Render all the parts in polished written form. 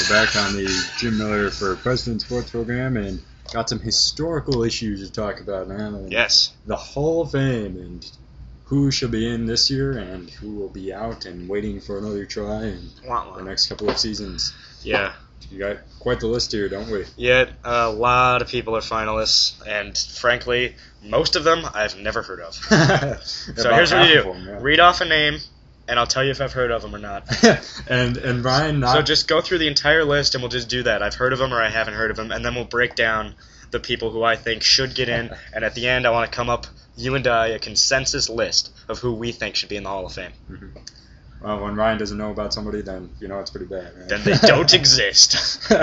We're back on the Jim Miller for President Sports program and got some historical issues to talk about, man. And yes. The Hall of Fame and who should be in this year and who will be out and waiting for another try in the next couple of seasons. Yeah. You got quite the list here, don't we? Yeah, a lot of people are finalists, and frankly, most of them I've never heard of. So here's what you do. Read off a name, and I'll tell you if I've heard of them or not. and Brian, So just go through the entire list, and we'll just do that. I've heard of them or I haven't heard of them, and then we'll break down the people who I think should get in, and at the end I want to come up, you and I, a consensus list of who we think should be in the Hall of Fame. Mm-hmm. Well, when Ryan doesn't know about somebody, then you know it's pretty bad, right? Then they don't exist. All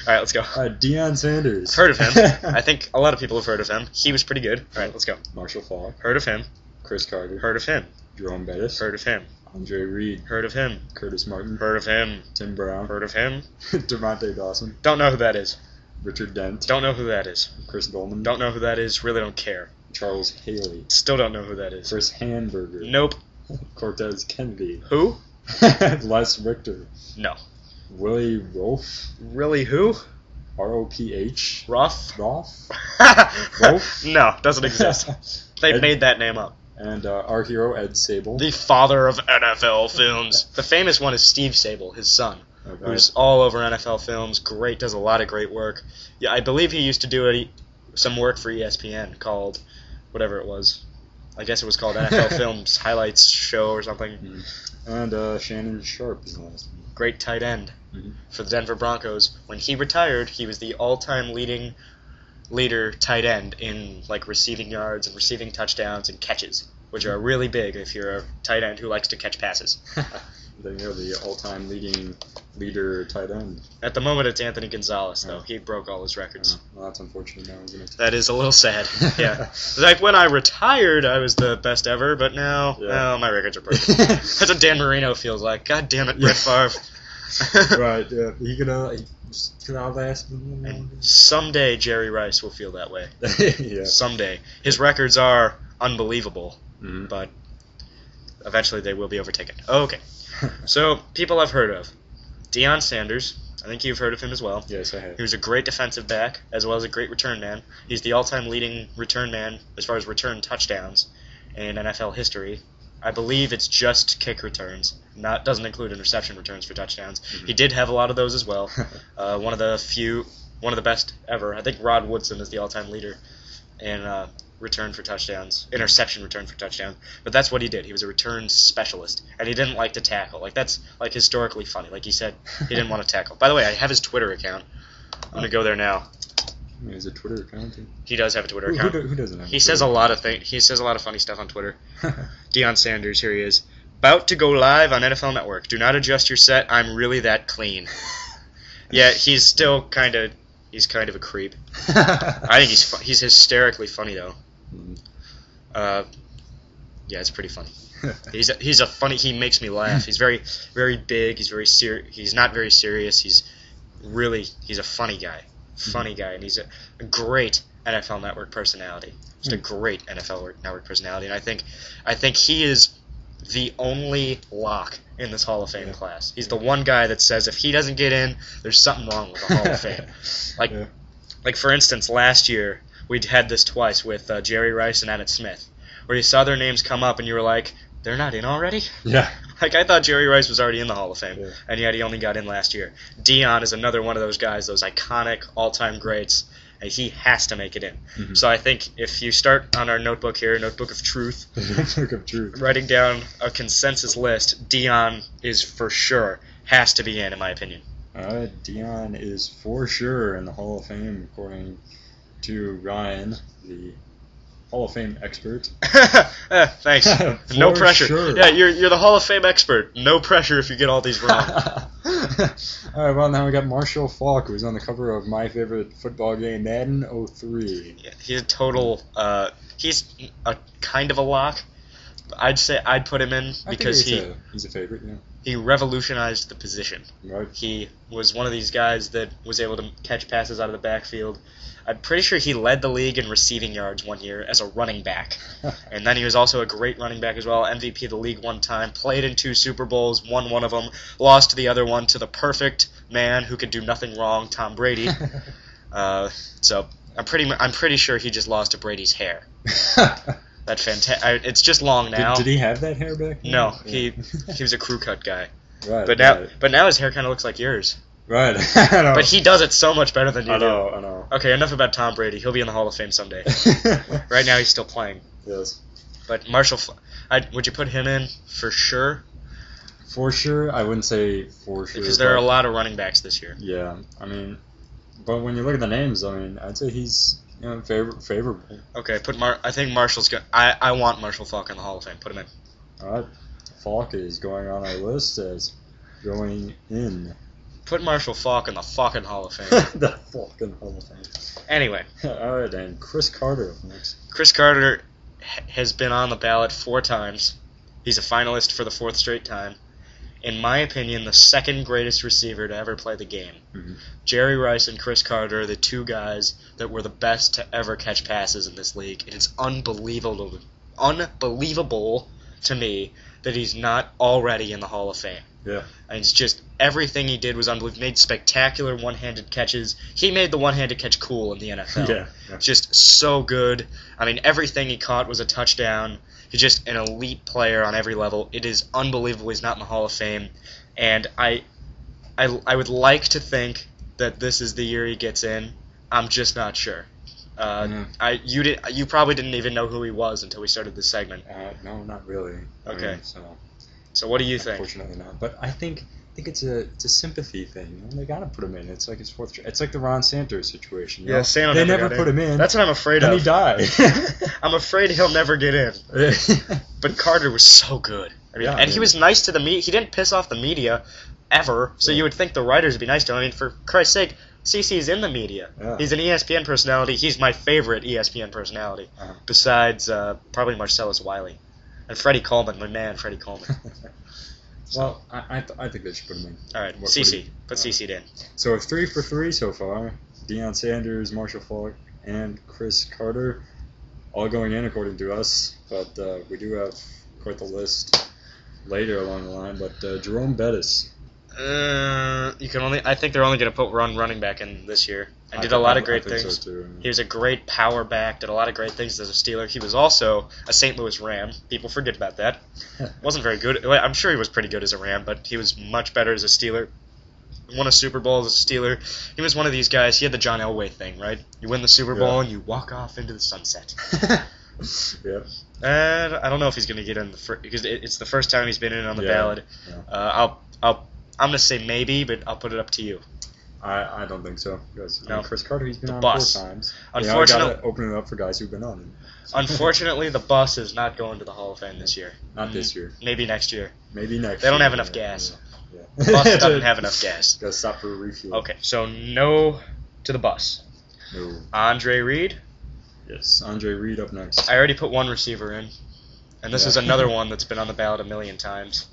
right, let's go. Deion Sanders. Heard of him. I think a lot of people have heard of him. He was pretty good. All right, let's go. Marshall Faulk. Heard of him. Chris Carter. Heard of him. Jerome Bettis. Heard of him. Andre Reed. Heard of him. Curtis Martin. Heard of him. Tim Brown. Heard of him. Devontae Dawson. Don't know who that is. Richard Dent. Don't know who that is. Chris Dolman. Don't know who that is. Really don't care. Charles Haley. Still don't know who that is. Chris Hamburger. Nope. Cortez Kennedy. Who? Les Richter. No. Willie Rolfe. Really who? R-O-P-H. Roth? Rolfe? No, doesn't exist. They've made that name up. And our hero, Ed Sable. The father of NFL films. The famous one is Steve Sable, his son, who's all over NFL films. Great, does a lot of great work. Yeah, I believe he used to do some work for ESPN called whatever it was. I guess it was called NFL Films Highlights Show or something. Mm-hmm. And Shannon Sharp is the last one. Great tight end for the Denver Broncos. When he retired, he was the all-time leader tight end in like receiving yards and receiving touchdowns and catches, which are really big if you're a tight end who likes to catch passes. Then you're the all-time leader tight end. At the moment, it's Anthony Gonzalez, though. He broke all his records. Well, that's unfortunate now, isn't it? That is a little sad. Yeah. Like when I retired, I was the best ever, but now, my records are broken. That's what Dan Marino feels like. God damn it, Brett Favre. Right, yeah. He could outlast me. Someday, Jerry Rice will feel that way. Yeah. Someday. His records are unbelievable, but eventually they will be overtaken. Okay. So, people I've heard of. Deion Sanders. I think you've heard of him as well. Yes, I have. He was a great defensive back, as well as a great return man. He's the all-time leading return man as far as return touchdowns in NFL history. I believe it's just kick returns. Doesn't include interception returns for touchdowns. He did have a lot of those as well. One of the best ever. I think Rod Woodson is the all-time leader in interception return for touchdown. But that's what he did. He was a return specialist, and he didn't like to tackle. Like that's like historically funny. Like he said, he didn't want to tackle. By the way, I have his Twitter account. I'm gonna go there now. He has a Twitter account. He does have a Twitter account. Who doesn't have? He says a lot of things. He says a lot of funny stuff on Twitter. Deion Sanders, here he is. About to go live on NFL Network. Do not adjust your set. I'm really that clean. Yeah, he's still kind of a creep. I think he's hysterically funny though. Yeah, it's pretty funny. He's a funny. He makes me laugh. He's very big. He's very He's not very serious. He's a funny guy. And he's a great NFL Network personality. Just a great NFL Network personality. And I think he is the only lock in this Hall of Fame class. He's the one guy that says if he doesn't get in, there's something wrong with the Hall of Fame. Like for instance, last year we'd had this twice with Jerry Rice and Emmitt Smith, where you saw their names come up and you were like, they're not in already? Yeah. Like I thought Jerry Rice was already in the Hall of Fame, and yet he only got in last year. Deion is another one of those guys, those iconic all-time greats, and he has to make it in. So I think if you start on our notebook here, Notebook of Truth, writing down a consensus list, Deion is for sure, has to be in my opinion. Deion is for sure in the Hall of Fame, according to Ryan, the Hall of Fame expert. Thanks. No pressure. Sure. Yeah, you're the Hall of Fame expert. No pressure if you get all these wrong. All right, well, now we got Marshall Faulk, who's on the cover of my favorite football game, Madden 03. Yeah, he's a total. He's a kind of a lock. I'd say I'd put him in because he's a favorite. Yeah. He revolutionized the position. Right. He was one of these guys that was able to catch passes out of the backfield. I'm pretty sure he led the league in receiving yards one year as a running back. And then he was also a great running back as well, MVP of the league one time, played in 2 Super Bowls, won one of them, lost the other one to the perfect man who could do nothing wrong, Tom Brady. So I'm pretty sure he just lost to Brady's hair. That it's just long now. Did he have that hair back then? No, he was a crew cut guy. Right. But now his hair kind of looks like yours. Right. I know. But he does it so much better than you do. I know. Okay, enough about Tom Brady. He'll be in the Hall of Fame someday. Right now he's still playing. Yes. But Marshall, would you put him in for sure? For sure, I wouldn't say for sure. Because there are a lot of running backs this year. Yeah, I mean, but when you look at the names, I mean, I'd say he's favorable. Okay, I think Marshall's good. I want Marshall Faulk in the Hall of Fame. Put him in. All right, Faulk is going on our list as going in. Put Marshall Faulk in the fucking Hall of Fame. The fucking Hall of Fame. Anyway. All right, and Chris Carter up next. Chris Carter has been on the ballot 4 times. He's a finalist for the 4th straight time. In my opinion, the second greatest receiver to ever play the game. Mm-hmm. Jerry Rice and Chris Carter are the 2 guys that were the best to ever catch passes in this league. It is unbelievable to me that he's not already in the Hall of Fame. Yeah. And it's just everything he did was unbelievable. He made spectacular one-handed catches. He made the one-handed catch cool in the NFL. Yeah. Just so good. I mean, everything he caught was a touchdown. He's just an elite player on every level. It is unbelievable he's not in the Hall of Fame. And I would like to think that this is the year he gets in. I'm just not sure. You probably didn't even know who he was until we started this segment. No, not really. Okay. I mean, so what do you think? Unfortunately not. But I think it's a sympathy thing. They gotta put him in. It's like his 4th. It's like the Ron Sanders situation. Yeah, Sanders. They never put him in. That's what I'm afraid of. And he died. I'm afraid he'll never get in. But Carter was so good. He was nice to the media. He didn't piss off the media ever. So you would think the writers would be nice to him. I mean, for Christ's sake, CC's in the media. Yeah. He's an ESPN personality. He's my favorite ESPN personality, besides probably Marcellus Wiley and Freddie Coleman. My man, Freddie Coleman. Well, I think they should put him in. All right, CC. Put CC in. So 3 for 3 so far. Deion Sanders, Marshall Faulk, and Chris Carter, all going in according to us. But we do have quite the list later along the line. But Jerome Bettis. I think they're only going to put running back in this year. And did a lot of great things. So too. He was a great power back, did a lot of great things as a Steeler. He was also a St. Louis Ram. People forget about that. Wasn't very good. I'm sure he was pretty good as a Ram, but he was much better as a Steeler. Won a Super Bowl as a Steeler. He was one of these guys. He had the John Elway thing, right? You win the Super Bowl and you walk off into the sunset. Yeah. And I don't know if he's going to get in because it's the first time he's been in on the ballot. Yeah. I'm going to say maybe, but I'll put it up to you. I don't think so. Because Chris Carter, he's been on bus. 4 times. Unfortunately, got to open it up for guys who've been on it. Unfortunately, the bus is not going to the Hall of Fame this year. Not this year. Maybe next year. Maybe next They year. don't have enough gas. Yeah. The bus doesn't have enough gas. Got to stop for a refuel. Okay, so no to the bus. No. Andre Reed. Yes, Andre Reed up next. I already put one receiver in, and this is another one that's been on the ballot a million times.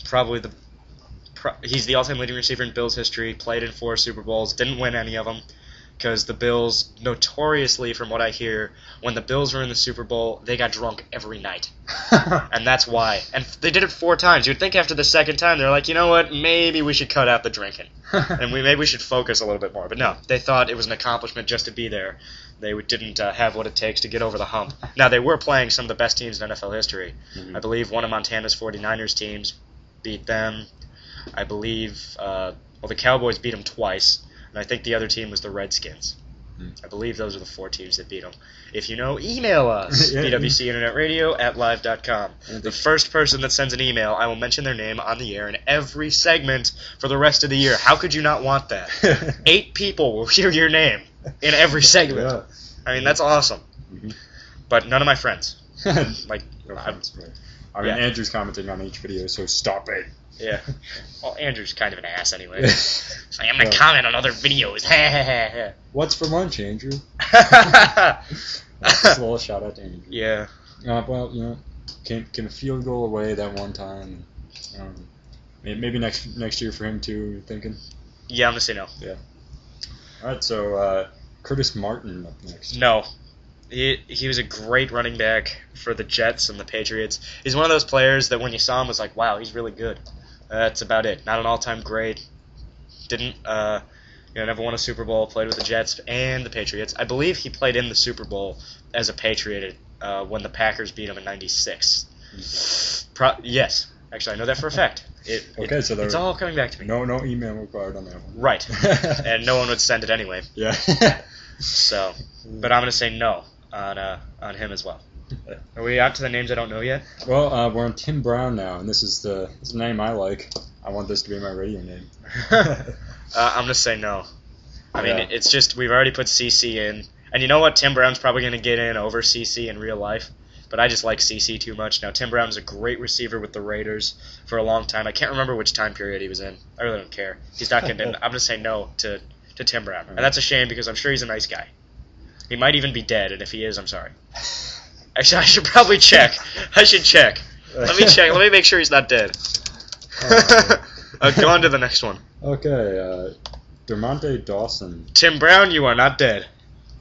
Probably he's the all-time leading receiver in Bills history. Played in 4 Super Bowls. Didn't win any of them because the Bills, notoriously, from what I hear, when the Bills were in the Super Bowl, they got drunk every night, and that's why. And they did it 4 times. You'd think after the second time they're like, you know what? Maybe we should cut out the drinking, and maybe we should focus a little bit more. But no, they thought it was an accomplishment just to be there. They didn't have what it takes to get over the hump. Now, they were playing some of the best teams in NFL history. Mm-hmm. I believe one of Montana's 49ers teams beat them. I believe, the Cowboys beat them twice, and I think the other team was the Redskins. I believe those are the 4 teams that beat them. If you know, email us, bwcinternetradio@live.com. The first person that sends an email, I will mention their name on the air in every segment for the rest of the year. How could you not want that? 8 people will hear your name in every segment. Yeah. I mean, that's awesome. Mm-hmm. But none of my friends. Right. I mean, Andrew's commenting on each video, so stop it. Yeah. Well, Andrew's kind of an ass anyway. So I'm going to comment on other videos. What's for lunch, Andrew? Just a little shout out to Andrew. Yeah. Well, can a field goal away that one time. Maybe next year for him too, you're thinking? Yeah, I'm going to say no. Yeah. All right, so Curtis Martin up next. No. He was a great running back for the Jets and the Patriots. He's one of those players that when you saw him was like, wow, he's really good. That's about it. Not an all-time great. Didn't never won a Super Bowl. Played with the Jets and the Patriots. I believe he played in the Super Bowl as a Patriot when the Packers beat him in '96. Yes, actually, I know that for a fact. So it's all coming back to me. No email required on that one. Right, and no one would send it anyway. Yeah. So, but I'm gonna say no on him as well. Are we out to the names I don't know yet? Well, we're on Tim Brown now, and this is the name I like. I want this to be my radio name. I'm gonna say no. I mean, it's just we've already put CC in, and you know what? Tim Brown's probably gonna get in over CC in real life, but I just like CC too much. Now, Tim Brown's a great receiver with the Raiders for a long time. I can't remember which time period he was in. I really don't care. He's not getting in. I'm gonna say no to Tim Brown, and that's a shame because I'm sure he's a nice guy. He might even be dead, and if he is, I'm sorry. Actually, I should probably check. I should check. Let me check. Let me make sure he's not dead. Go on to the next one. Okay, Dermonte Dawson. Tim Brown, you are not dead.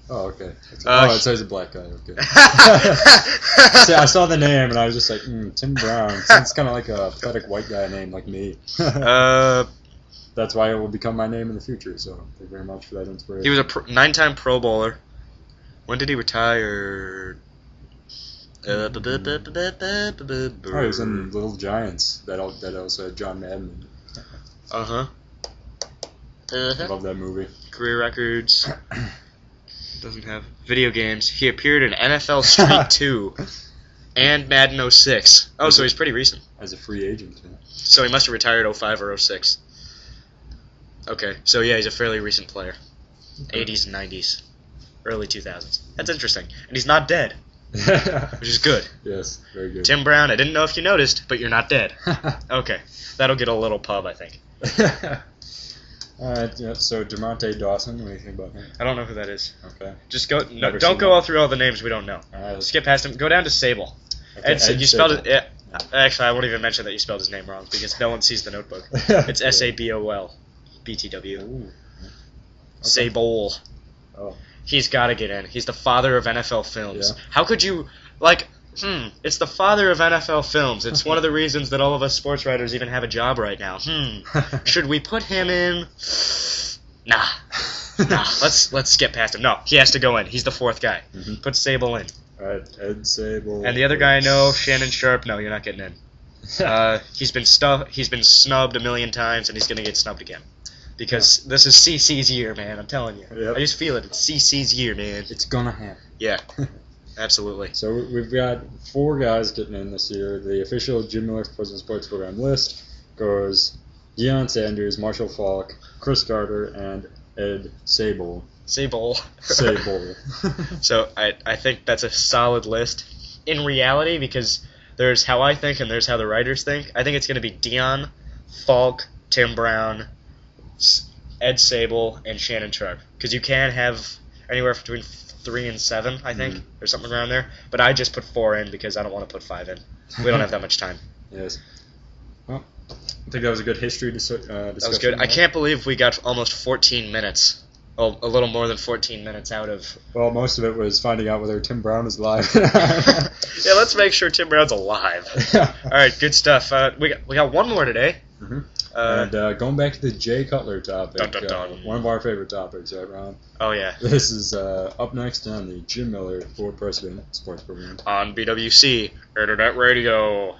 Oh, okay. It says a black guy. Okay. See, I saw the name and I was just like, Tim Brown. Sounds kind of like a pathetic white guy name like me. That's why it will become my name in the future. So thank you very much for that inspiration. He was a 9-time Pro Bowler. When did he retire? He was in Little Giants. That also had John Madden. Uh-huh. I love that movie. Career records. Doesn't have video games. He appeared in NFL Street 2 and Madden 06. Oh, so he's pretty recent. As a free agent. Yeah. So he must have retired 05 or 06. Okay, so yeah, he's a fairly recent player. 80s and 90s. Early 2000s. That's interesting. And he's not dead. Which is good. Yes, very good. Tim Brown, I didn't know if you noticed, but you're not dead. Okay, that'll get a little pub, I think. Alright, yeah, so Dermonte Dawson, what do you think about him? I don't know who that is. Okay. Just go. No, don't go all through all the names we don't know. Alright. Skip past him. Go down to Sable. Okay, You spelled it. Yeah, actually, I won't even mention that you spelled his name wrong because no one sees the notebook. It's Sabol, BTW. Ooh. Okay. Sable. Oh. He's got to get in. He's the father of NFL films. Yeah. How could you it's the father of NFL films. It's one of the reasons that all of us sports writers even have a job right now. Should we put him in? Nah. Let's skip past him. No, he has to go in. He's the fourth guy. Mm-hmm. Put Sable in. Alright, Ed Sable. And the other guy I know, Shannon Sharp. No, you're not getting in. He's been snubbed a million times, and he's gonna get snubbed again. Because this is CC's year, man. I'm telling you. Yep. I just feel it. It's CC's year, man. It's gonna happen. Yeah. Absolutely. So we've got 4 guys getting in this year. The official Jim Miller Frozen Sports Program list goes Deion Sanders, Marshall Faulk, Chris Carter, and Ed Sable. Sable. Sable. So I think that's a solid list. In reality, because there's how I think and there's how the writers think, I think it's going to be Deion, Faulk, Tim Brown, Ed Sable, and Shannon Sharp. Because you can have anywhere between 3 and 7, I think, or something around there. But I just put 4 in because I don't want to put 5 in. We don't have that much time. Yes. Well, I think that was a good history discussion. That was good. I can't believe we got almost 14 minutes. Oh, a little more than 14 minutes out of... Well, most of it was finding out whether Tim Brown is alive. Yeah, let's make sure Tim Brown's alive. All right, good stuff. We got one more today. Mm-hmm. And going back to the Jay Cutler topic, Dun, dun, dun. One of our favorite topics, right, Ron? Oh, yeah. This is up next on the Jim Miller for President Sports Program. On BWC, Internet Radio.